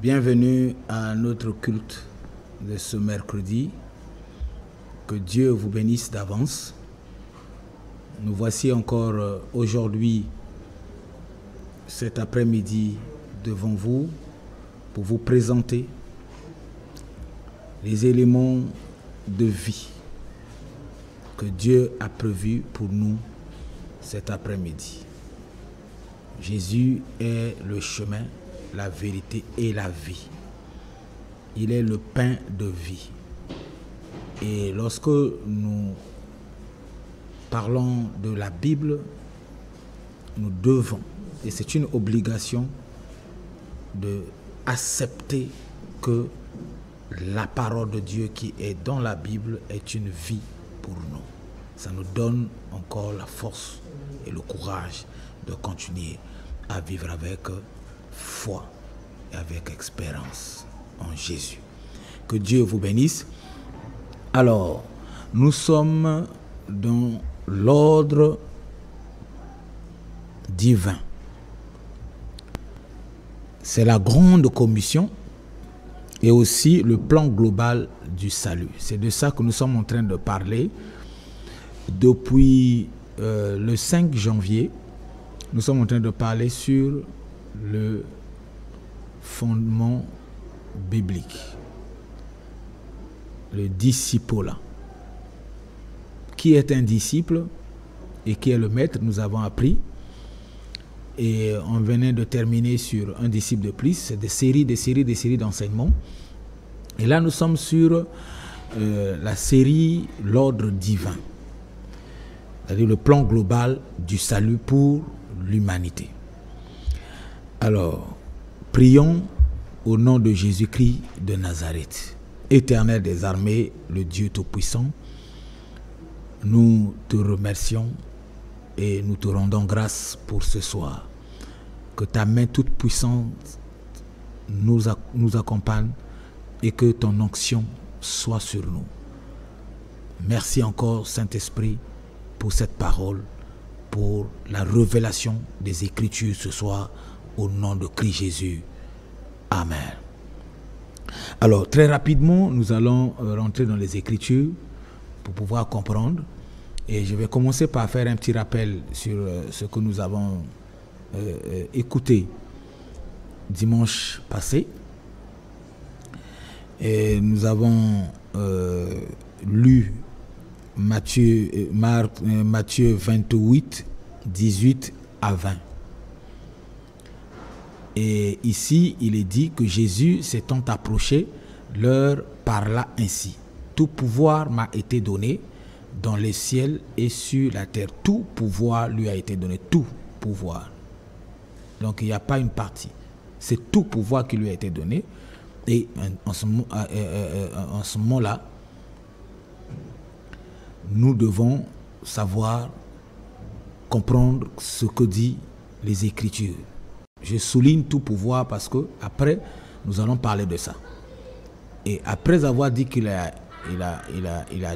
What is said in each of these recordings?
Bienvenue à notre culte de ce mercredi. Que Dieu vous bénisse d'avance. Nous voici encore aujourd'hui, cet après-midi, devant vous pour vous présenter les éléments de vie que Dieu a prévus pour nous cet après-midi. Jésus est le chemin, la vérité et la vie. Il est le pain de vie. Et lorsque nous parlons de la Bible, nous devons, et c'est une obligation, de accepter que la parole de Dieu qui est dans la Bible est une vie pour nous. Ça nous donne encore la force et le courage de continuer à vivre avec foi et avec espérance en Jésus. Que Dieu vous bénisse. Alors, nous sommes dans l'ordre divin. C'est la grande commission et aussi le plan global du salut. C'est de ça que nous sommes en train de parler depuis le 5 janvier. Nous sommes en train de parler sur le fondement biblique, le disciple. Qui est un disciple et qui est le maître, nous avons appris. Et on venait de terminer sur un disciple de plus. C'est des séries d'enseignements. Et là, nous sommes sur la série L'ordre divin, c'est-à-dire le plan global du salut pour l'humanité. Alors, prions au nom de Jésus-Christ de Nazareth. Éternel des armées, le Dieu Tout-Puissant, nous te remercions et nous te rendons grâce pour ce soir. Que ta main toute puissante nous accompagne et que ton onction soit sur nous. Merci encore, Saint-Esprit, pour cette parole, pour la révélation des Écritures ce soir, au nom de Christ Jésus. Amen. Alors, très rapidement, nous allons rentrer dans les Écritures pour pouvoir comprendre. Et je vais commencer par faire un petit rappel sur ce que nous avons écouté dimanche passé. Et nous avons lu Matthieu 28, 18 à 20. Et ici, il est dit que Jésus, s'étant approché, leur parla ainsi. Tout pouvoir m'a été donné dans les ciels et sur la terre. Tout pouvoir lui a été donné. Tout pouvoir. Donc, il n'y a pas une partie. C'est tout pouvoir qui lui a été donné. Et en ce moment-là, nous devons savoir comprendre ce que dit les Écritures. Je souligne tout pouvoir parce que après nous allons parler de ça. Et après avoir dit qu'il a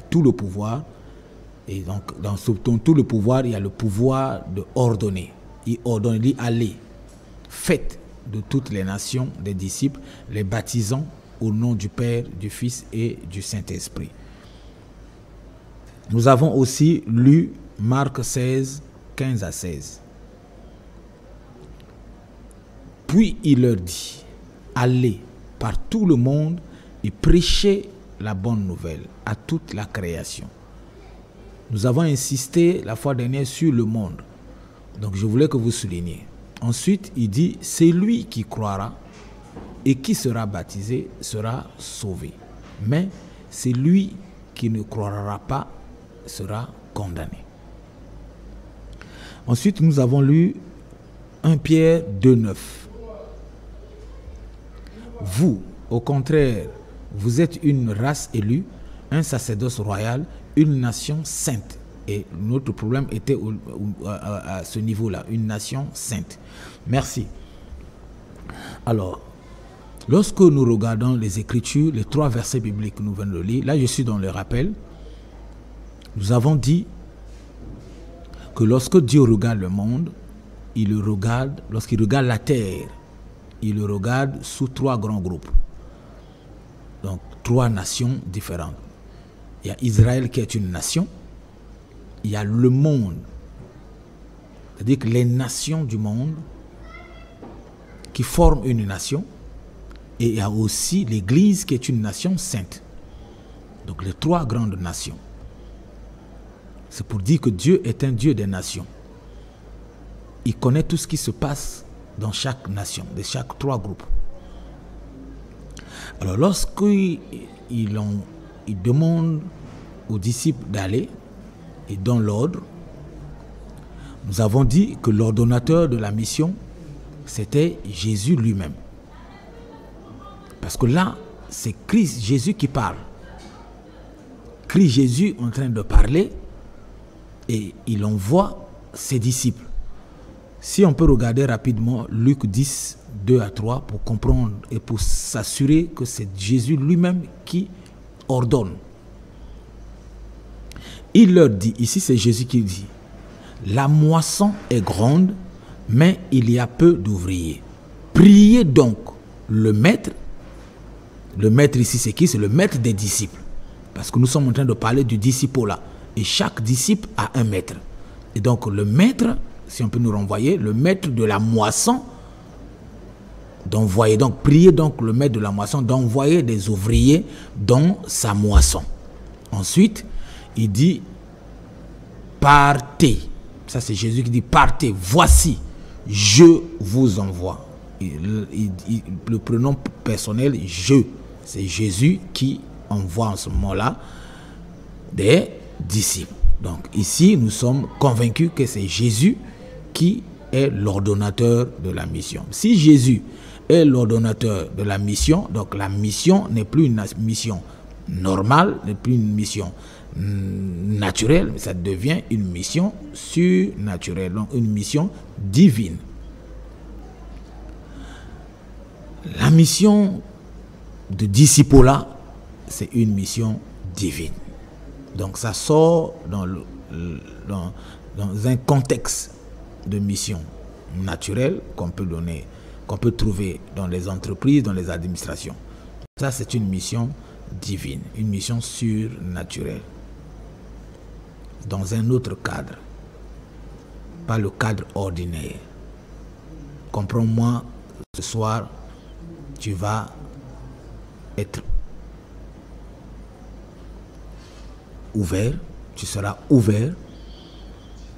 tout le pouvoir, et donc dans tout le pouvoir, il y a le pouvoir de ordonner. Il ordonne, il dit allez, faites de toutes les nations des disciples, les baptisant au nom du Père, du Fils et du Saint-Esprit. Nous avons aussi lu Marc 16, 15 à 16. Puis il leur dit, allez par tout le monde et prêchez la bonne nouvelle à toute la création. Nous avons insisté la fois dernière sur le monde. Donc je voulais que vous souligniez. Ensuite, il dit, c'est lui qui croira et qui sera baptisé sera sauvé. Mais c'est lui qui ne croira pas sera condamné. Ensuite, nous avons lu 1 Pierre 2, 9. Vous, au contraire, vous êtes une race élue, un sacerdoce royal, une nation sainte. Et notre problème était à ce niveau-là, une nation sainte. Merci. Alors, lorsque nous regardons les Écritures, les 3 versets bibliques que nous venons de lire, là je suis dans le rappel, nous avons dit que lorsque Dieu regarde le monde, il le regarde, lorsqu'il regarde la terre, il le regarde sous 3 grands groupes. Donc 3 nations différentes. Il y a Israël qui est une nation. Il y a le monde. C'est-à-dire que les nations du monde qui forment une nation. Et il y a aussi l'Église qui est une nation sainte. Donc les 3 grandes nations. C'est pour dire que Dieu est un Dieu des nations. Il connaît tout ce qui se passe dans chaque nation, de chaque 3 groupes. Alors lorsqu'il demande aux disciples d'aller, et dans l'ordre, nous avons dit que l'ordonnateur de la mission, c'était Jésus lui-même. Parce que là, c'est Christ, Jésus qui parle. Christ Jésus en train de parler, et il envoie ses disciples. Si on peut regarder rapidement Luc 10, 2 à 3 pour comprendre et pour s'assurer que c'est Jésus lui-même qui ordonne. Il leur dit, ici c'est Jésus qui dit, la moisson est grande, mais il y a peu d'ouvriers. Priez donc le maître ici c'est qui? C'est le maître des disciples. Parce que nous sommes en train de parler du disciple-là. Et chaque disciple a un maître. Et donc le maître, si on peut nous renvoyer, le maître de la moisson, d'envoyer, donc priez donc le maître de la moisson d'envoyer des ouvriers dans sa moisson. Ensuite, il dit, partez. Ça c'est Jésus qui dit, partez, voici, je vous envoie. Le pronom personnel, je, c'est Jésus qui envoie en ce moment-là des disciples. Donc ici, nous sommes convaincus que c'est Jésus qui est l'ordonnateur de la mission. Si Jésus est l'ordonnateur de la mission, donc la mission n'est plus une mission normale, n'est plus une mission naturelle, mais ça devient une mission surnaturelle, donc une mission divine. La mission de disciple-là, c'est une mission divine. Donc ça sort dans un contexte de mission naturelle qu'on peut donner, qu'on peut trouver dans les entreprises, dans les administrations. Ça, c'est une mission divine, une mission surnaturelle. Dans un autre cadre, pas le cadre ordinaire. Comprends-moi, ce soir, tu vas être ouvert, tu seras ouvert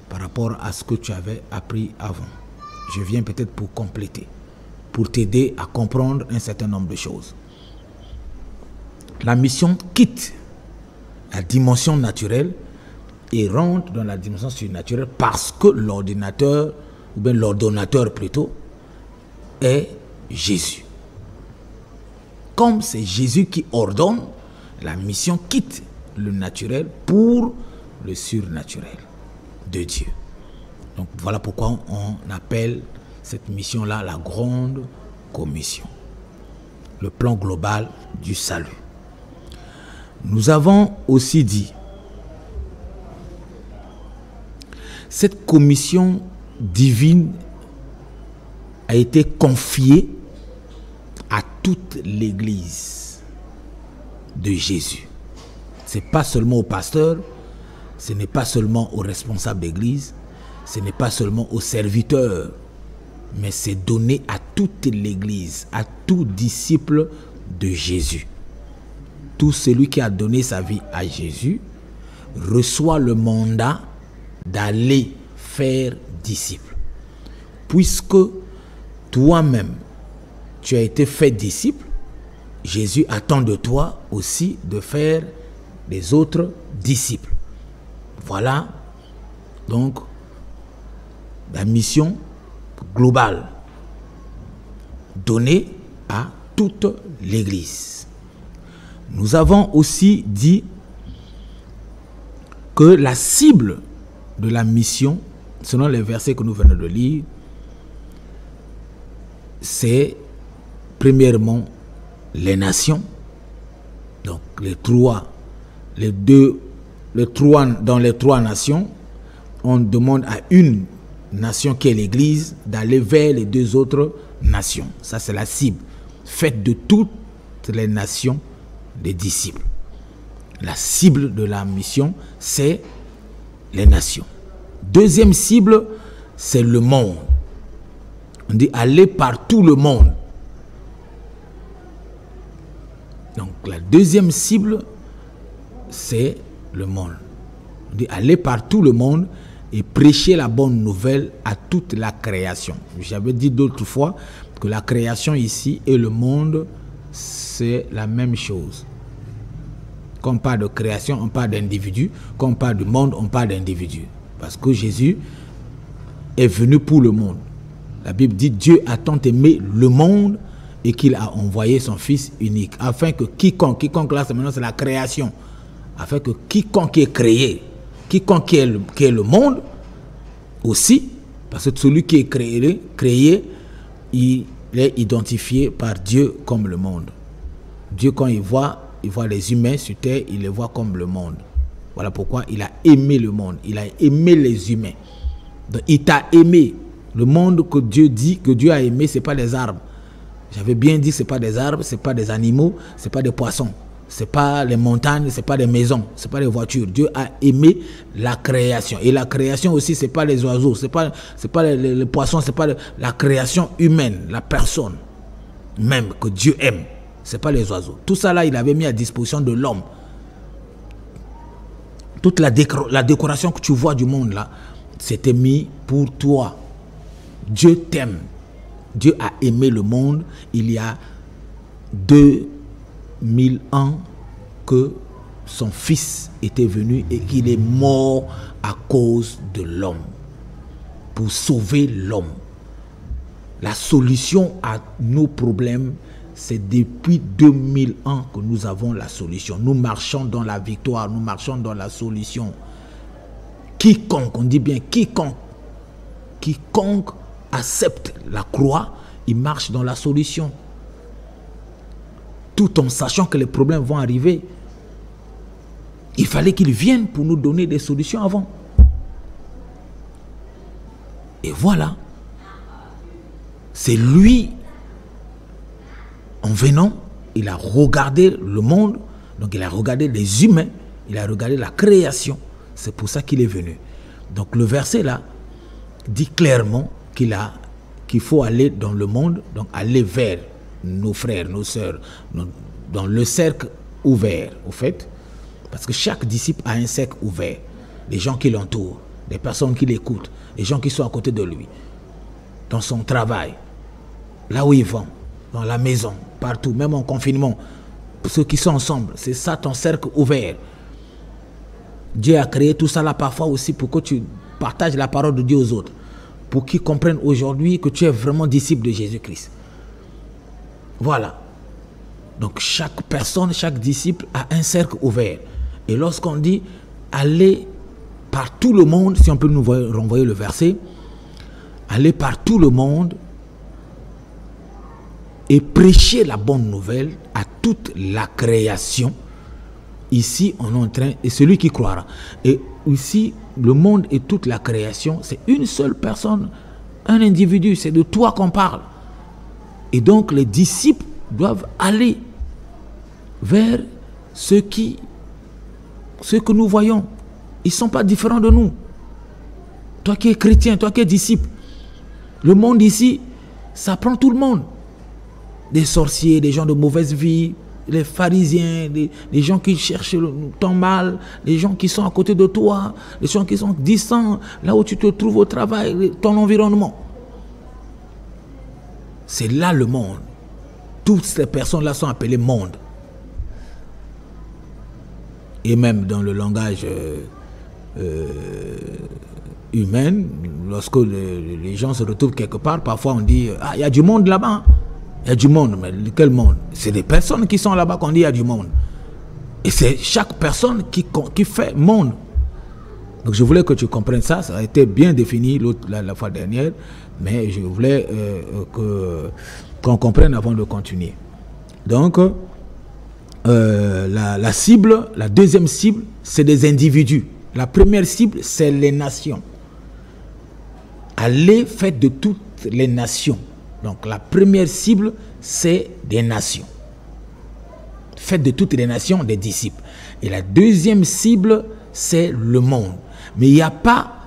par rapport à ce que tu avais appris avant. Je viens peut-être pour compléter, pour t'aider à comprendre un certain nombre de choses. La mission quitte la dimension naturelle et rentre dans la dimension surnaturelle parce que l'ordinateur, ou bien l'ordonnateur plutôt, est Jésus. Comme c'est Jésus qui ordonne, la mission quitte le naturel pour le surnaturel de Dieu. Donc voilà pourquoi on appelle cette mission-là la grande commission. Le plan global du salut. Nous avons aussi dit, cette commission divine a été confiée à toute l'Église de Jésus. Ce n'est pas seulement au pasteur, ce n'est pas seulement aux responsables d'église, ce n'est pas seulement aux serviteurs, mais c'est donné à toute l'église, à tout disciple de Jésus. Tout celui qui a donné sa vie à Jésus reçoit le mandat d'aller faire disciple. Puisque toi-même, tu as été fait disciple, Jésus attend de toi aussi de faire des autres disciples. Voilà donc la mission globale donnée à toute l'Église. Nous avons aussi dit que la cible de la mission, selon les versets que nous venons de lire, c'est premièrement les nations, donc dans les trois nations, on demande à une nation qui est l'Église d'aller vers les 2 autres nations. Ça, c'est la cible. Faites de toutes les nations des disciples. La cible de la mission, c'est les nations. Deuxième cible, c'est le monde. On dit aller par tout le monde. Donc la deuxième cible, c'est le monde. On dit aller par tout le monde et prêcher la bonne nouvelle à toute la création. J'avais dit d'autres fois que la création ici et le monde, c'est la même chose. Quand on parle de création, on parle d'individu. Quand on parle du monde, on parle d'individu. Parce que Jésus est venu pour le monde. La Bible dit Dieu a tant aimé le monde et qu'il a envoyé son Fils unique. Afin que quiconque là, maintenant c'est la création. Afin que quiconque est créé, quiconque qui est le monde aussi, parce que celui qui est créé, il est identifié par Dieu comme le monde. Dieu, quand il voit les humains sur terre, il les voit comme le monde. Voilà pourquoi il a aimé le monde, il a aimé les humains. Donc, il t'a aimé. Le monde que Dieu dit, que Dieu a aimé, ce n'est pas des arbres. J'avais bien dit, ce n'est pas des arbres, ce n'est pas des animaux, ce n'est pas des poissons. Ce n'est pas les montagnes, ce n'est pas des maisons, ce n'est pas des voitures. Dieu a aimé la création. Et la création aussi, ce n'est pas les oiseaux, ce n'est pas les poissons, ce n'est pas la création humaine, la personne même que Dieu aime. Ce n'est pas les oiseaux. Tout ça là, il avait mis à disposition de l'homme. Toute la décoration que tu vois du monde là, c'était mis pour toi. Dieu t'aime. Dieu a aimé le monde il y a 2000 ans que son Fils était venu et qu'il est mort à cause de l'homme, pour sauver l'homme. La solution à nos problèmes, c'est depuis 2000 ans que nous avons la solution. Nous marchons dans la victoire, nous marchons dans la solution. Quiconque, on dit bien quiconque accepte la croix, il marche dans la solution. Tout en sachant que les problèmes vont arriver. Il fallait qu'il vienne pour nous donner des solutions avant. Et voilà. C'est lui, en venant, il a regardé le monde, donc il a regardé les humains, il a regardé la création. C'est pour ça qu'il est venu. Donc le verset là dit clairement qu'il faut aller dans le monde, donc aller vers nos frères, nos sœurs, dans le cercle ouvert, au fait. Parce que chaque disciple a un cercle ouvert. Les gens qui l'entourent, les personnes qui l'écoutent, les gens qui sont à côté de lui, dans son travail, là où il va, dans la maison, partout, même en confinement, ceux qui sont ensemble, c'est ça ton cercle ouvert. Dieu a créé tout ça là parfois aussi pour que tu partages la parole de Dieu aux autres, pour qu'ils comprennent aujourd'hui que tu es vraiment disciple de Jésus-Christ. Voilà. Donc chaque personne, chaque disciple a un cercle ouvert. Et lorsqu'on dit aller par tout le monde, si on peut nous renvoyer le verset, aller par tout le monde et prêcher la bonne nouvelle à toute la création. Ici, on est en train, et celui qui croira. Et ici, le monde et toute la création, c'est une seule personne, un individu, c'est de toi qu'on parle. Et donc, les disciples doivent aller vers ceux que nous voyons. Ils ne sont pas différents de nous. Toi qui es chrétien, toi qui es disciple, le monde ici, ça prend tout le monde. Des sorciers, des gens de mauvaise vie, les pharisiens, les gens qui cherchent ton mal, les gens qui sont à côté de toi, les gens qui sont distants, là où tu te trouves au travail, ton environnement. C'est là le monde. Toutes ces personnes-là sont appelées monde. Et même dans le langage humain, lorsque les gens se retrouvent quelque part, parfois on dit « Ah, il y a du monde là-bas ». Il y a du monde, mais quel monde? C'est des personnes qui sont là-bas qu'on dit il y a du monde. Et c'est chaque personne qui fait monde. Donc je voulais que tu comprennes ça. Ça a été bien défini la fois dernière, mais je voulais qu'on comprenne avant de continuer. Donc, la cible, la deuxième cible, c'est des individus. La première cible, c'est les nations. Allez, faites de toutes les nations Donc la première cible, c'est des nations. Faites de toutes les nations des disciples. Et la deuxième cible, c'est le monde. Mais il n'y a pas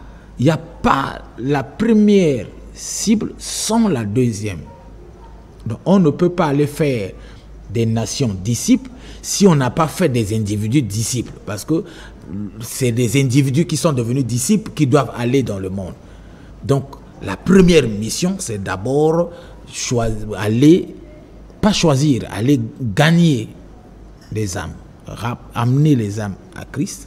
la première cible sans la deuxième. Donc on ne peut pas aller faire des nations disciples si on n'a pas fait des individus disciples. Parce que c'est des individus qui sont devenus disciples qui doivent aller dans le monde. Donc la première mission, c'est d'abord aller gagner les âmes, amener les âmes à Christ,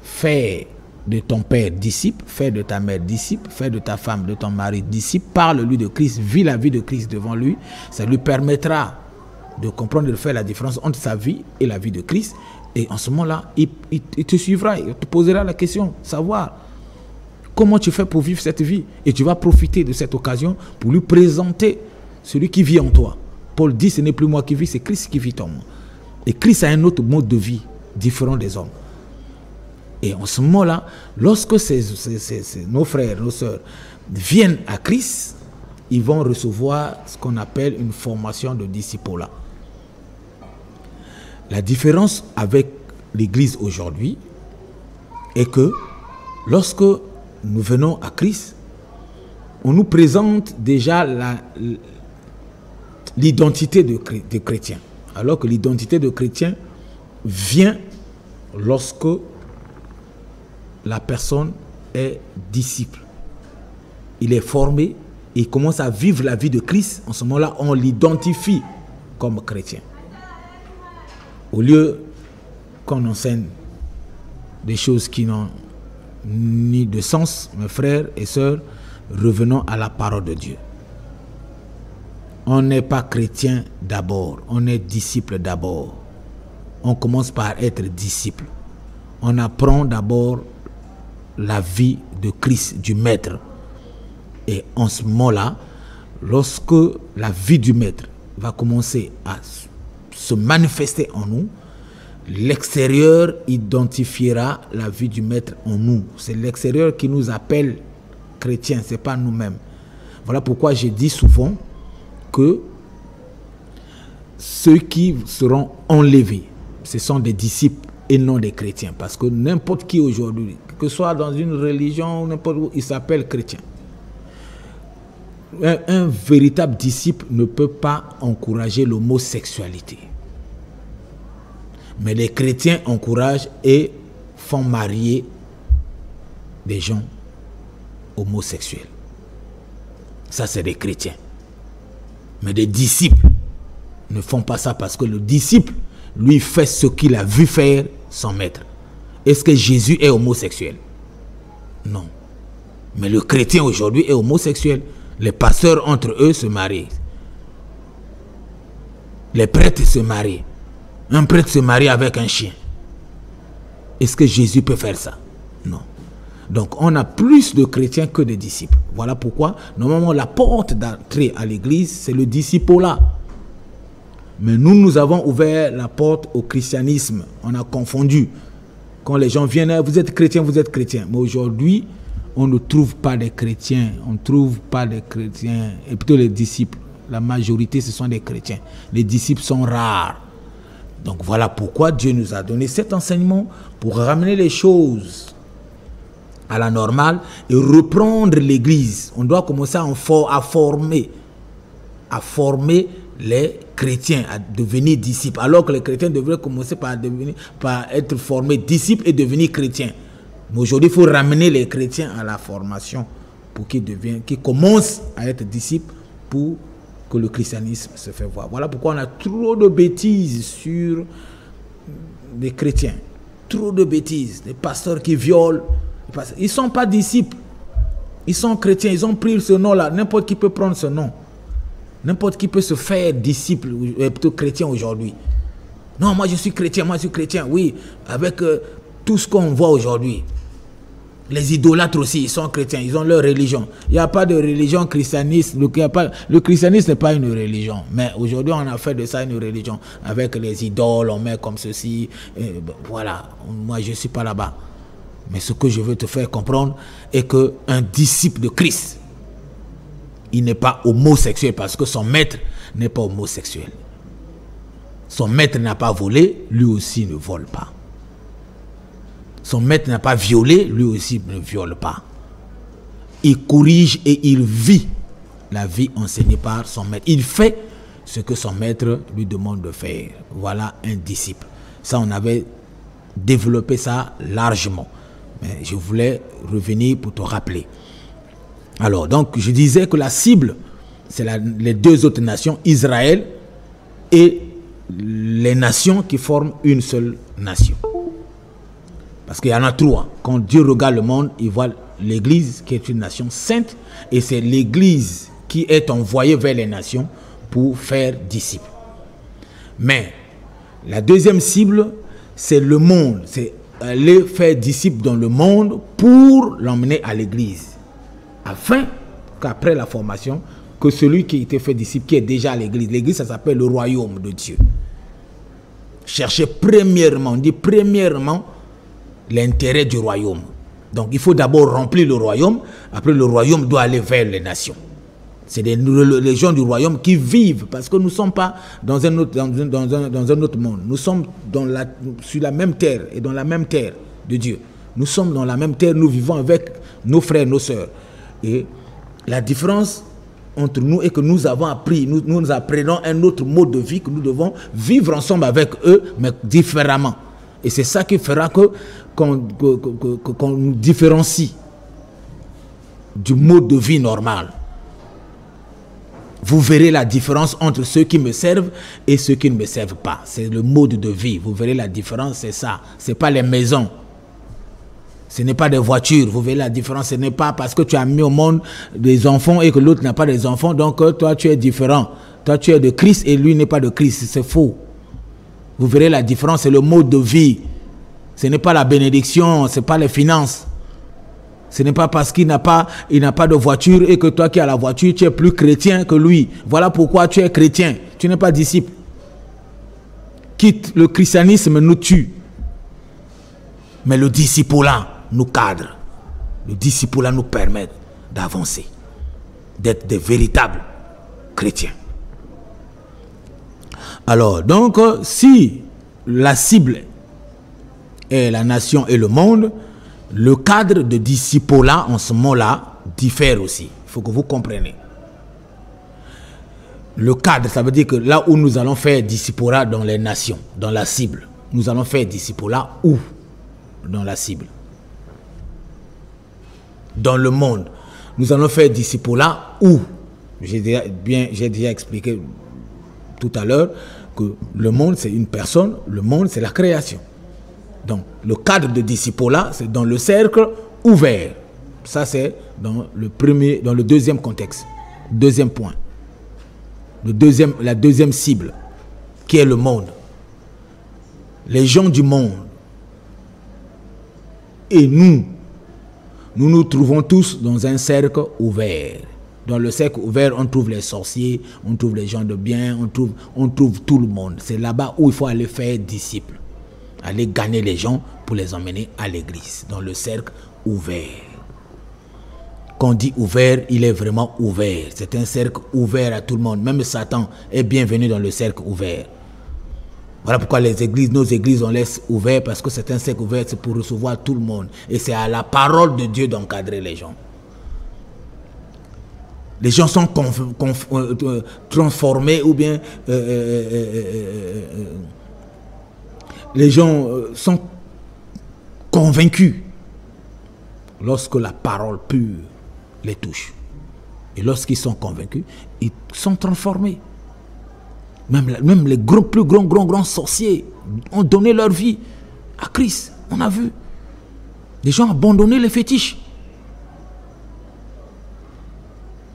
faire de ton père disciple, faire de ta mère disciple, faire de ta femme, de ton mari disciple, parle-lui de Christ, vis la vie de Christ devant lui, ça lui permettra de comprendre et de faire la différence entre sa vie et la vie de Christ, et en ce moment-là, il te suivra, il te posera la question, savoir comment tu fais pour vivre cette vie, et tu vas profiter de cette occasion pour lui présenter celui qui vit en toi. Paul dit, ce n'est plus moi qui vis, c'est Christ qui vit en moi. Et Christ a un autre mode de vie différent des hommes. Et en ce moment-là, lorsque nos frères, nos sœurs viennent à Christ, ils vont recevoir ce qu'on appelle une formation de disciple-là. La différence avec l'Église aujourd'hui est que lorsque nous venons à Christ, on nous présente déjà l'identité de chrétien. Alors que l'identité de chrétien vient lorsque la personne est disciple. Il est formé, il commence à vivre la vie de Christ. En ce moment-là, on l'identifie comme chrétien. Au lieu qu'on enseigne des choses qui n'ont ni de sens, mes frères et sœurs, revenons à la parole de Dieu. On n'est pas chrétien d'abord, on est disciple d'abord. On commence par être disciple. On apprend d'abord la vie de Christ, du Maître. Et en ce moment-là, lorsque la vie du Maître va commencer à se manifester en nous, l'extérieur identifiera la vie du Maître en nous. C'est l'extérieur qui nous appelle chrétiens, ce n'est pas nous-mêmes. Voilà pourquoi je dis souvent que ceux qui seront enlevés, ce sont des disciples et non des chrétiens. Parce que n'importe qui aujourd'hui, que ce soit dans une religion ou n'importe où, il s'appelle chrétien. Un véritable disciple ne peut pas encourager l'homosexualité. Mais les chrétiens encouragent et font marier des gens homosexuels. Ça, c'est des chrétiens. Mais des disciples ne font pas ça parce que le disciple, lui, fait ce qu'il a vu faire son maître. Est-ce que Jésus est homosexuel? Non. Mais le chrétien aujourd'hui est homosexuel. Les pasteurs entre eux se marient. Les prêtres se marient. Un prêtre se marie avec un chien. Est-ce que Jésus peut faire ça? Non. Donc on a plus de chrétiens que de disciples. Voilà pourquoi normalement la porte d'entrée à l'église, c'est le disciple-là. Mais nous avons ouvert la porte au christianisme. On a confondu. Quand les gens viennent, vous êtes chrétien, vous êtes chrétien. Mais aujourd'hui, on ne trouve pas des chrétiens. On ne trouve pas des chrétiens. Et plutôt les disciples. La majorité, ce sont des chrétiens. Les disciples sont rares. Donc voilà pourquoi Dieu nous a donné cet enseignement pour ramener les choses à la normale et reprendre l'église. On doit commencer à former les chrétiens à devenir disciples. Alors que les chrétiens devraient commencer par être formés disciples et devenir chrétiens. Mais aujourd'hui, il faut ramener les chrétiens à la formation pour qu'ils commencent à être disciples pour que le christianisme se fait voir. Voilà pourquoi on a trop de bêtises sur les chrétiens. Trop de bêtises. Des pasteurs qui violent. Ils ne sont pas disciples. Ils sont chrétiens. Ils ont pris ce nom-là. N'importe qui peut prendre ce nom. N'importe qui peut se faire disciple, plutôt chrétien aujourd'hui. Non, moi je suis chrétien, oui, avec tout ce qu'on voit aujourd'hui. Les idolâtres aussi, ils sont chrétiens, ils ont leur religion. Il n'y a pas de religion christianiste. Le christianisme n'est pas une religion. Mais aujourd'hui, on a fait de ça une religion. Avec les idoles, on met comme ceci. Voilà, moi je ne suis pas là-bas. Mais ce que je veux te faire comprendre est qu'un disciple de Christ Il n'est pas homosexuel parce que son maître n'est pas homosexuel. Son maître n'a pas volé, lui aussi ne vole pas. Son maître n'a pas violé, lui aussi ne viole pas. Il corrige et il vit la vie enseignée par son maître. Il fait ce que son maître lui demande de faire. Voilà un disciple. Ça, on avait développé ça largement. Mais je voulais revenir pour te rappeler. Alors, donc, je disais que la cible, c'est les deux autres nations, Israël et les nations qui forment une seule nation. Parce qu'il y en a trois. Quand Dieu regarde le monde, il voit l'Église qui est une nation sainte, et c'est l'Église qui est envoyée vers les nations pour faire disciples. Mais la deuxième cible, c'est le monde. C'est aller faire disciples dans le monde pour l'emmener à l'Église. Afin qu'après la formation, que celui qui était fait disciple, qui est déjà à l'Église, l'Église, ça s'appelle le royaume de Dieu. Cherchez premièrement, on dit premièrement, l'intérêt du royaume. Donc il faut d'abord remplir le royaume, après le royaume doit aller vers les nations. C'est les gens du royaume qui vivent, parce que nous ne sommes pas dans un autre, dans un autre monde. Nous sommes sur la même terre et dans la même terre de Dieu. Nous sommes dans la même terre, nous vivons avec nos frères, nos sœurs. Et la différence entre nous est que nous avons appris, nous apprenons un autre mode de vie que nous devons vivre ensemble avec eux, mais différemment. Et c'est ça qui fera qu'on nous différencie du mode de vie normal. Vous verrez la différence entre ceux qui me servent et ceux qui ne me servent pas. C'est le mode de vie. Vous verrez la différence, c'est ça. Ce n'est pas les maisons. Ce n'est pas des voitures. Vous verrez la différence. Ce n'est pas parce que tu as mis au monde des enfants et que l'autre n'a pas des enfants. Donc toi, tu es différent. Toi, tu es de Christ et lui n'est pas de Christ. C'est faux. Vous verrez la différence. C'est le mode de vie. Ce n'est pas la bénédiction. Ce n'est pas les finances. Ce n'est pas parce qu'il n'a pas de voiture et que toi qui as la voiture, tu es plus chrétien que lui. Voilà pourquoi tu es chrétien. Tu n'es pas disciple. Quitte le christianisme nous tue. Mais le discipulat nous cadre. Le discipulat nous permet d'avancer. D'être des véritables chrétiens. Alors, donc, si la cible est la nation et le monde, le cadre de discipulat en ce moment-là diffère aussi. Il faut que vous compreniez. Le cadre, ça veut dire que là où nous allons faire discipulat dans les nations, dans la cible, nous allons faire discipulat où? Dans la cible. Dans le monde, nous allons faire discipulat où? J'ai déjà expliqué tout à l'heure que le monde c'est une personne, le monde c'est la création. Donc, le cadre de discipulat, c'est dans le cercle ouvert. Ça, c'est dans le deuxième contexte. Deuxième point. La deuxième cible, qui est le monde. Les gens du monde. Et nous trouvons tous dans un cercle ouvert. Dans le cercle ouvert, on trouve les sorciers, on trouve les gens de bien, on trouve tout le monde. C'est là-bas où il faut aller faire disciple. Aller gagner les gens pour les emmener à l'église, dans le cercle ouvert. Quand on dit ouvert, il est vraiment ouvert. C'est un cercle ouvert à tout le monde. Même Satan est bienvenu dans le cercle ouvert. Voilà pourquoi nos églises, on laisse ouvert, parce que c'est un cercle ouvert, c'est pour recevoir tout le monde. Et c'est à la parole de Dieu d'encadrer les gens. Les gens sont transformés ou bien... les gens sont convaincus lorsque la parole pure les touche. Et lorsqu'ils sont convaincus, ils sont transformés. Même les plus grands sorciers ont donné leur vie à Christ. On a vu. Les gens ont abandonné les fétiches.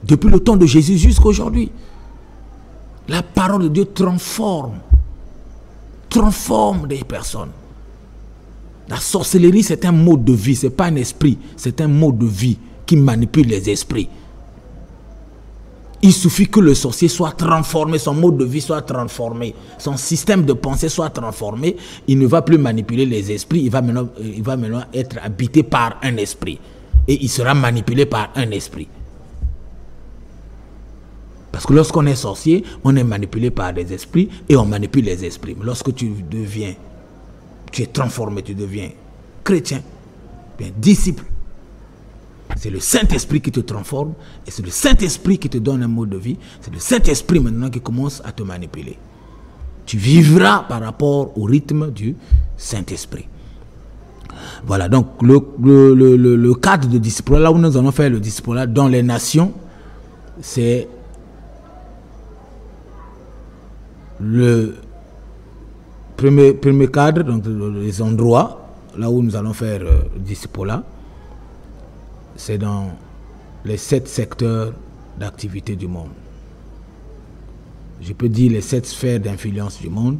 Depuis le temps de Jésus jusqu'à aujourd'hui. La parole de Dieu transforme des personnes. La sorcellerie, c'est un mode de vie, ce n'est pas un esprit, c'est un mode de vie qui manipule les esprits. Il suffit que le sorcier soit transformé, son mode de vie soit transformé, son système de pensée soit transformé, il ne va plus manipuler les esprits, il va maintenant être habité par un esprit. Et il sera manipulé par un esprit. Parce que lorsqu'on est sorcier, on est manipulé par des esprits et on manipule les esprits. Mais lorsque tu es transformé, tu deviens chrétien, bien disciple. C'est le Saint-Esprit qui te transforme et c'est le Saint-Esprit qui te donne un mode de vie. C'est le Saint-Esprit maintenant qui commence à te manipuler. Tu vivras par rapport au rythme du Saint-Esprit. Voilà, donc le cadre de disciple, là où nous allons faire le disciple dans les nations, c'est le premier cadre, donc les endroits, là où nous allons faire le disciple, c'est dans les 7 secteurs d'activité du monde. Je peux dire les 7 sphères d'influence du monde,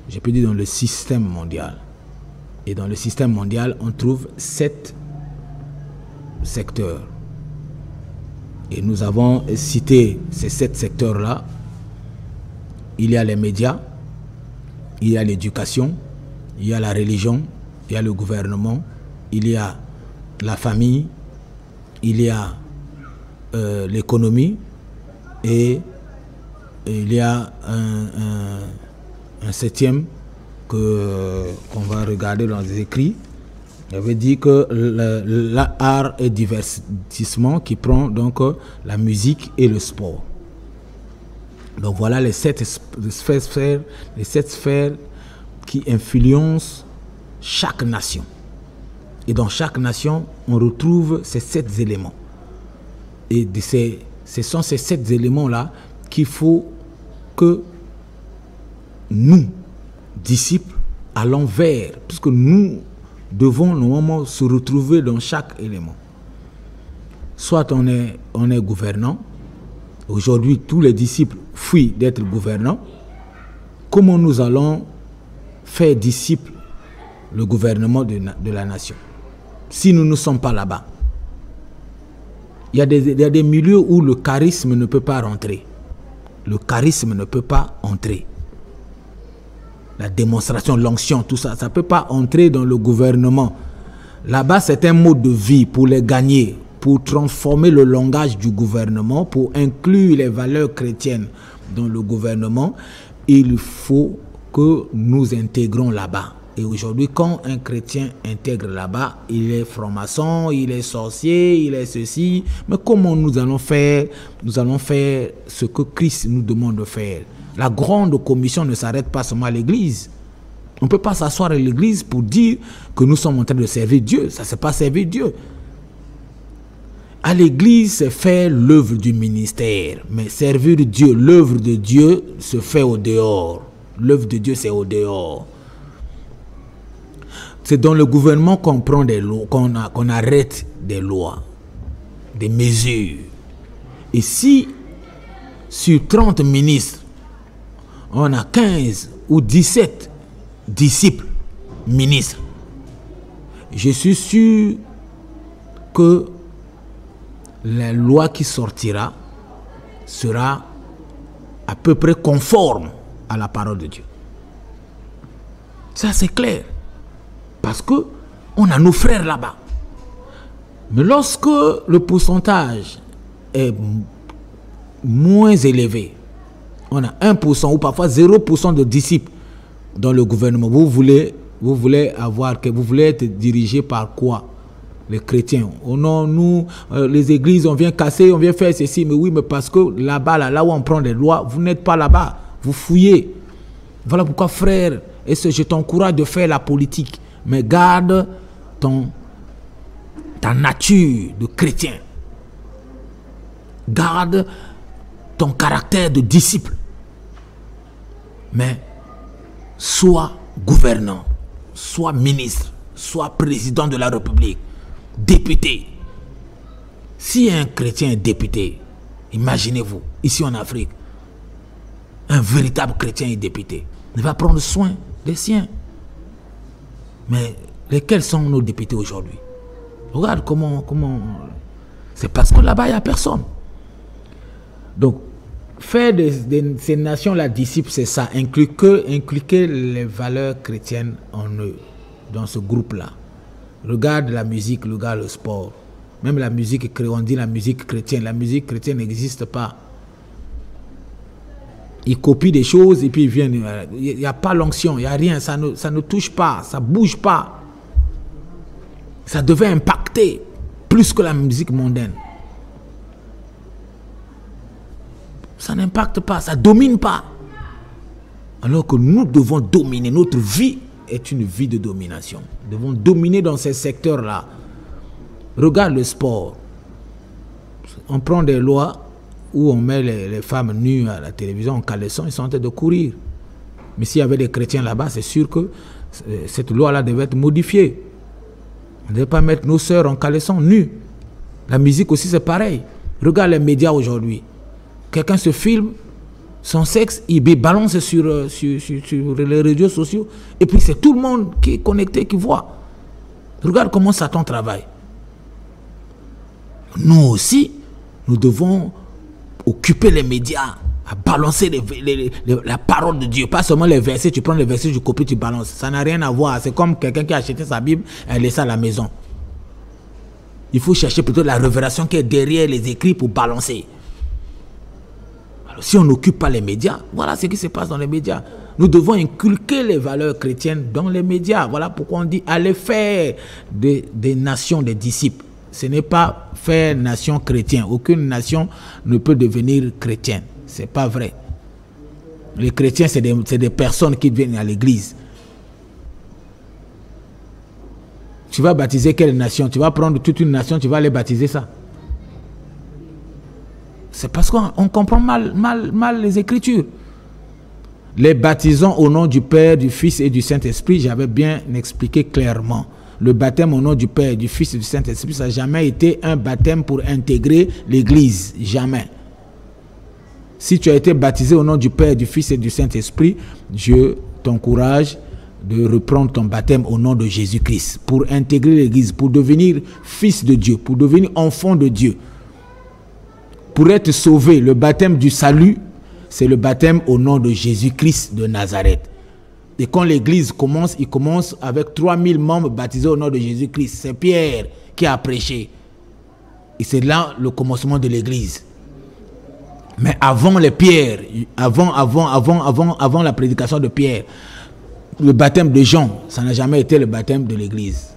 je peux dire dans le système mondial. Et dans le système mondial, on trouve 7 secteurs. Et nous avons cité ces 7 secteurs-là. Il y a les médias, il y a l'éducation, il y a la religion, il y a le gouvernement, il y a la famille, il y a l'économie et il y a un 7e qu'on va regarder dans les écrits. J'avais dit que l'art et divertissement qui prend donc la musique et le sport. Donc voilà les 7 sphères qui influencent chaque nation. Et dans chaque nation, on retrouve ces 7 éléments. Et ce sont ces 7 éléments-là qu'il faut que nous, disciples, allons vers, puisque nous devons normalement se retrouver dans chaque élément. Soit on est gouvernant. Aujourd'hui, tous les disciples fuient d'être gouvernants. Comment nous allons faire disciple le gouvernement de la nation si nous ne sommes pas là-bas? Il y a des milieux où le charisme ne peut pas rentrer. Le charisme ne peut pas entrer. La démonstration, l'onction, tout ça, ça ne peut pas entrer dans le gouvernement. Là-bas, c'est un mode de vie pour les gagner, pour transformer le langage du gouvernement, pour inclure les valeurs chrétiennes dans le gouvernement. Il faut que nous intégrons là-bas. Et aujourd'hui, quand un chrétien intègre là-bas, il est franc-maçon, il est sorcier, il est ceci. Mais comment nous allons faire? Nous allons faire ce que Christ nous demande de faire. La grande commission ne s'arrête pas seulement à l'église. On ne peut pas s'asseoir à l'église pour dire que nous sommes en train de servir Dieu. Ça, c'est pas servir Dieu. À l'église, c'est faire l'œuvre du ministère. Mais servir Dieu, l'œuvre de Dieu se fait au dehors. L'œuvre de Dieu, c'est au dehors. C'est dans le gouvernement qu'on prend des lois, qu'on arrête des lois, des mesures. Et si sur 30 ministres, on a 15 ou 17 disciples ministres, je suis sûr que la loi qui sortira sera à peu près conforme à la parole de Dieu. Ça, c'est clair. Parce qu'on a nos frères là-bas. Mais lorsque le pourcentage est moins élevé, on a 1% ou parfois 0% de disciples dans le gouvernement. Vous voulez être dirigé par quoi? Les chrétiens. Oh non, nous, les églises, on vient casser, on vient faire ceci. Mais oui, mais parce que là-bas, là où on prend des lois, vous n'êtes pas là-bas. Vous fouillez. Voilà pourquoi, frère, et je t'encourage de faire la politique. Mais garde ta nature de chrétien. Garde ton caractère de disciple. Mais sois gouvernant, sois ministre, sois président de la République, député. Si un chrétien est député, imaginez-vous, ici en Afrique, un véritable chrétien est député. Il va prendre soin des siens. Mais lesquels sont nos députés aujourd'hui? Regarde comment... C'est parce que là-bas, il n'y a personne. Donc, faire de ces nations-là disciples, c'est ça. Inculquer les valeurs chrétiennes en eux, dans ce groupe-là. Regarde la musique, regarde le sport. Même la musique, on dit la musique chrétienne. La musique chrétienne n'existe pas. Ils copient des choses et puis ils viennent. Il n'y a pas l'onction, il n'y a rien, ça ne touche pas, ça ne bouge pas. Ça devait impacter plus que la musique mondaine. Ça n'impacte pas, ça ne domine pas. Alors que nous devons dominer. Notre vie est une vie de domination. Nous devons dominer dans ces secteurs-là. Regarde le sport. On prend des lois où on met les femmes nues à la télévision en caleçon, ils sont en train de courir. Mais s'il y avait des chrétiens là-bas, c'est sûr que cette loi-là devait être modifiée. On ne devait pas mettre nos sœurs en caleçon nues. La musique aussi, c'est pareil. Regarde les médias aujourd'hui. Quelqu'un se filme, son sexe, il balance sur les réseaux sociaux. Et puis c'est tout le monde qui est connecté, qui voit. Regarde comment Satan travaille. Nous aussi, nous devons occuper les médias, à balancer la parole de Dieu. Pas seulement les versets, tu prends les versets, tu copies, tu balances. Ça n'a rien à voir. C'est comme quelqu'un qui a acheté sa Bible et laisse ça à la maison. Il faut chercher plutôt la révélation qui est derrière les écrits pour balancer. Alors, si on n'occupe pas les médias, voilà ce qui se passe dans les médias. Nous devons inculquer les valeurs chrétiennes dans les médias. Voilà pourquoi on dit allez faire des nations des disciples. Ce n'est pas faire nation chrétienne. Aucune nation ne peut devenir chrétienne. Ce n'est pas vrai. Les chrétiens, c'est des personnes qui viennent à l'église. Tu vas baptiser quelle nation? Tu vas prendre toute une nation, tu vas aller baptiser ça. C'est parce qu'on comprend mal les Écritures. Les baptisons au nom du Père, du Fils et du Saint-Esprit, j'avais bien expliqué clairement. Le baptême au nom du Père, du Fils et du Saint-Esprit, ça n'a jamais été un baptême pour intégrer l'Église. Jamais. Si tu as été baptisé au nom du Père, du Fils et du Saint-Esprit, je t'encourage de reprendre ton baptême au nom de Jésus-Christ pour intégrer l'Église, pour devenir fils de Dieu, pour devenir enfant de Dieu. Pour être sauvé, le baptême du salut, c'est le baptême au nom de Jésus-Christ de Nazareth. Et quand l'Église commence, il commence avec 3000 membres baptisés au nom de Jésus-Christ. C'est Pierre qui a prêché. Et c'est là le commencement de l'Église. Mais avant les pierres, avant la prédication de Pierre, le baptême de Jean, ça n'a jamais été le baptême de l'Église.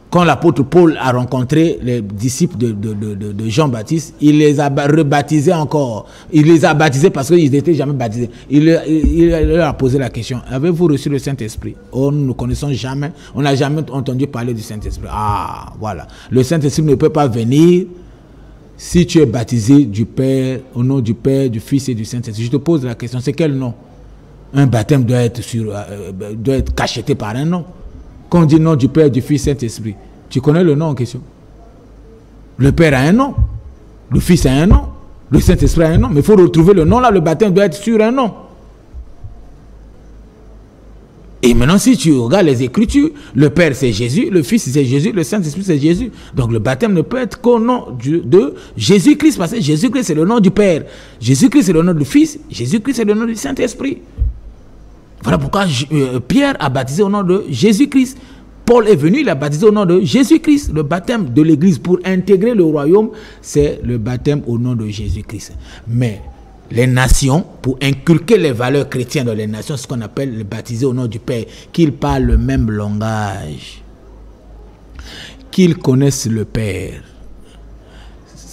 Quand l'apôtre Paul a rencontré les disciples de Jean-Baptiste, il les a rebaptisés encore. Il les a baptisés parce qu'ils n'étaient jamais baptisés. Il leur a posé la question, avez-vous reçu le Saint-Esprit? Oh, nous ne connaissons jamais, on n'a jamais entendu parler du Saint-Esprit. Ah, voilà. Le Saint-Esprit ne peut pas venir si tu es baptisé du Père, au nom du Père, du Fils et du Saint-Esprit. Je te pose la question, c'est quel nom? Un baptême doit être cacheté par un nom. Quand on dit nom du Père, du Fils, Saint-Esprit, tu connais le nom en question? Le Père a un nom, le Fils a un nom, le Saint-Esprit a un nom, mais il faut retrouver le nom là, le baptême doit être sur un nom. Et maintenant, si tu regardes les Écritures, le Père c'est Jésus, le Fils c'est Jésus, le Saint-Esprit c'est Jésus. Donc le baptême ne peut être qu'au nom de Jésus-Christ, parce que Jésus-Christ c'est le nom du Père, Jésus-Christ c'est le nom du Fils, Jésus-Christ c'est le nom du Saint-Esprit. Voilà pourquoi Pierre a baptisé au nom de Jésus-Christ. Paul est venu, il a baptisé au nom de Jésus-Christ. Le baptême de l'Église pour intégrer le royaume, c'est le baptême au nom de Jésus-Christ. Mais les nations, pour inculquer les valeurs chrétiennes dans les nations, c'est ce qu'on appelle le baptisé au nom du Père, qu'ils parlent le même langage, qu'ils connaissent le Père,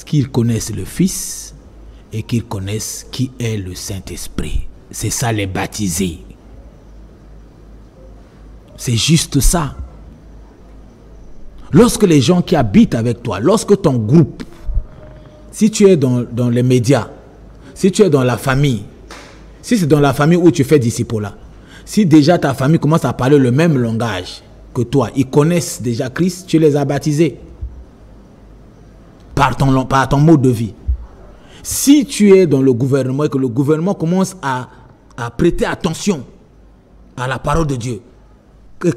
qu'ils connaissent le Fils et qu'ils connaissent qui est le Saint-Esprit. C'est ça les baptisés. C'est juste ça. Lorsque les gens qui habitent avec toi, lorsque ton groupe, si tu es dans les médias, si tu es dans la famille, si c'est dans la famille où tu fais disciple-là, si déjà ta famille commence à parler le même langage que toi, ils connaissent déjà Christ, tu les as baptisés par ton mode de vie. Si tu es dans le gouvernement et que le gouvernement commence à prêter attention à la parole de Dieu,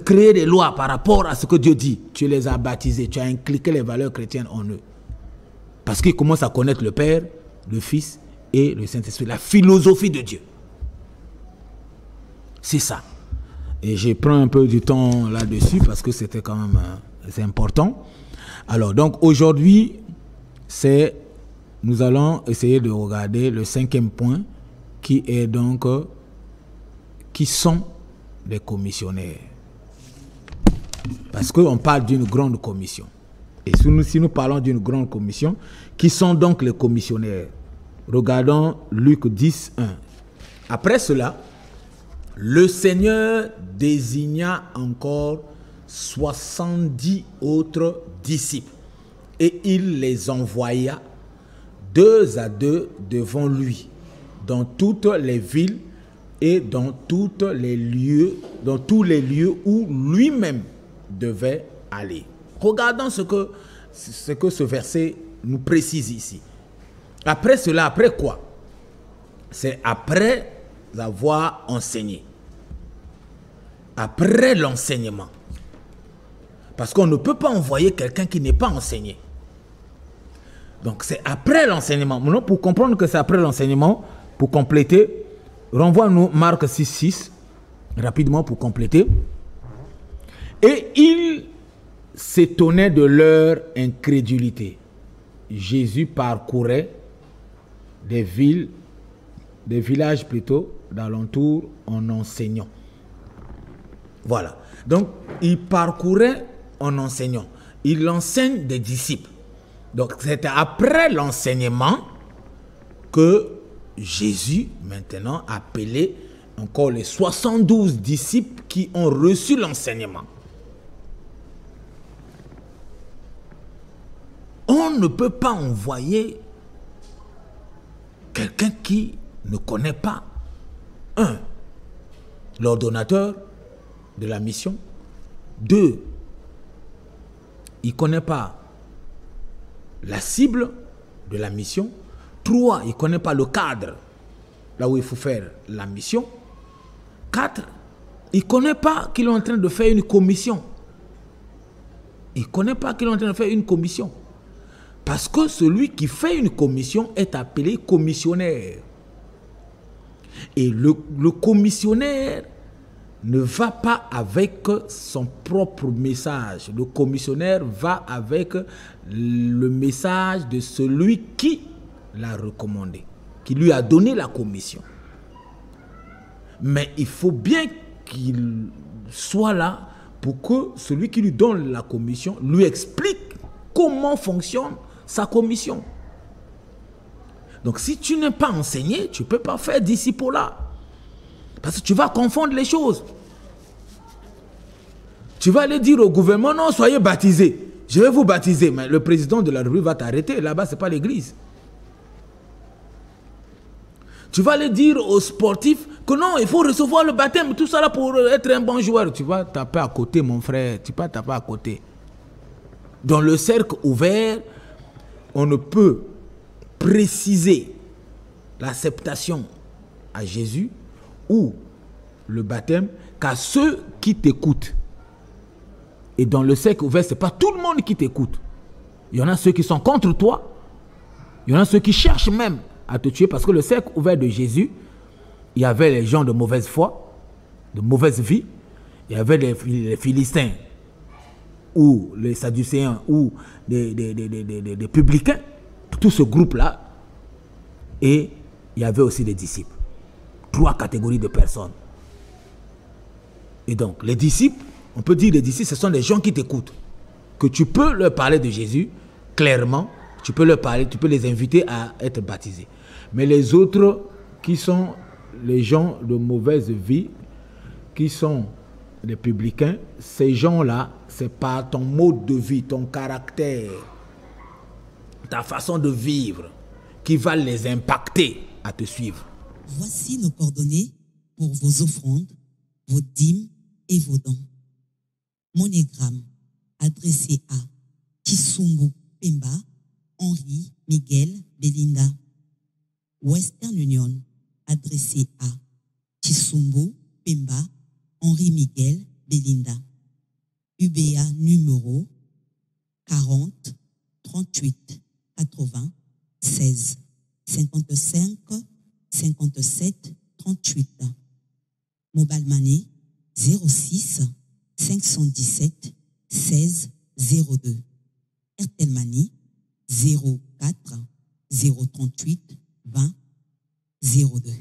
créer des lois par rapport à ce que Dieu dit, tu les as baptisés, tu as inculqué les valeurs chrétiennes en eux. Parce qu'ils commencent à connaître le Père, le Fils et le Saint-Esprit, la philosophie de Dieu. C'est ça. Et je prends un peu du temps là-dessus parce que c'était quand même c'est important. Alors, donc aujourd'hui, nous allons essayer de regarder le 5e point qui est donc, qui sont les commissionnaires. Parce qu'on parle d'une grande commission. Et si nous parlons d'une grande commission, qui sont donc les commissionnaires? Regardons Luc 10, 1. Après cela, le Seigneur désigna encore 70 autres disciples et il les envoya 2 à 2 devant lui dans toutes les villes et dans tous les lieux où lui-même devait aller. Regardons ce que ce verset nous précise ici. Après cela, après quoi? C'est après avoir enseigné. Après l'enseignement. Parce qu'on ne peut pas envoyer quelqu'un qui n'est pas enseigné. Donc c'est après l'enseignement. Maintenant, pour comprendre que c'est après l'enseignement, pour compléter, renvoie-nous Marc 6,6, rapidement pour compléter. Et il s'étonnait de leur incrédulité. Jésus parcourait des villages plutôt, d'alentour en enseignant. Voilà. Donc, il parcourait en enseignant. Il enseigne des disciples. Donc, c'était après l'enseignement que Jésus, maintenant, appelait encore les 72 disciples qui ont reçu l'enseignement. On ne peut pas envoyer quelqu'un qui ne connaît pas, l'ordonnateur de la mission. 2, il ne connaît pas la cible de la mission. 3, il ne connaît pas le cadre, là où il faut faire la mission. 4, il ne connaît pas qu'il est en train de faire une commission. Il ne connaît pas qu'il est en train de faire une commission. Parce que celui qui fait une commission est appelé commissionnaire. Et le commissionnaire ne va pas avec son propre message. Le commissionnaire va avec le message de celui qui l'a recommandé, qui lui a donné la commission. Mais il faut bien qu'il soit là pour que celui qui lui donne la commission lui explique comment fonctionne sa commission. Donc si tu n'es pas enseigné, tu ne peux pas faire disciple-là. Parce que tu vas confondre les choses. Tu vas aller dire au gouvernement, non, soyez baptisés. Je vais vous baptiser. Mais le président de la République va t'arrêter. Là-bas, ce n'est pas l'église. Tu vas aller dire aux sportifs que non, il faut recevoir le baptême, tout ça là pour être un bon joueur. Tu vas taper à côté, mon frère. Tu vas taper à côté. Dans le cercle ouvert, on ne peut préciser l'acceptation à Jésus ou le baptême qu'à ceux qui t'écoutent. Et dans le cercle ouvert, ce n'est pas tout le monde qui t'écoute. Il y en a ceux qui sont contre toi. Il y en a ceux qui cherchent même à te tuer. Parce que le cercle ouvert de Jésus, il y avait les gens de mauvaise foi, de mauvaise vie. Il y avait les Philistins ou les Sadducéens ou des publicains. Tout ce groupe-là. Et il y avait aussi des disciples. 3 catégories de personnes. Et donc, les disciples, on peut dire les disciples, ce sont des gens qui t'écoutent. Que tu peux leur parler de Jésus, clairement, tu peux leur parler, tu peux les inviter à être baptisés. Mais les autres, qui sont les gens de mauvaise vie, qui sont les publicains, ces gens-là, c'est par ton mode de vie, ton caractère, ta façon de vivre, qui va les impacter à te suivre. Voici nos coordonnées pour vos offrandes, vos dîmes et vos dons. Monogramme adressé à Chisumbu Pemba, Henri Miguel Belinda. Western Union adressé à Chisumbu Pemba, Henri Miguel Belinda. UBA numéro 40 38 80 16 55 57 38. Mobile Money 06 517 16 02. Airtel Money 04 038 20 02.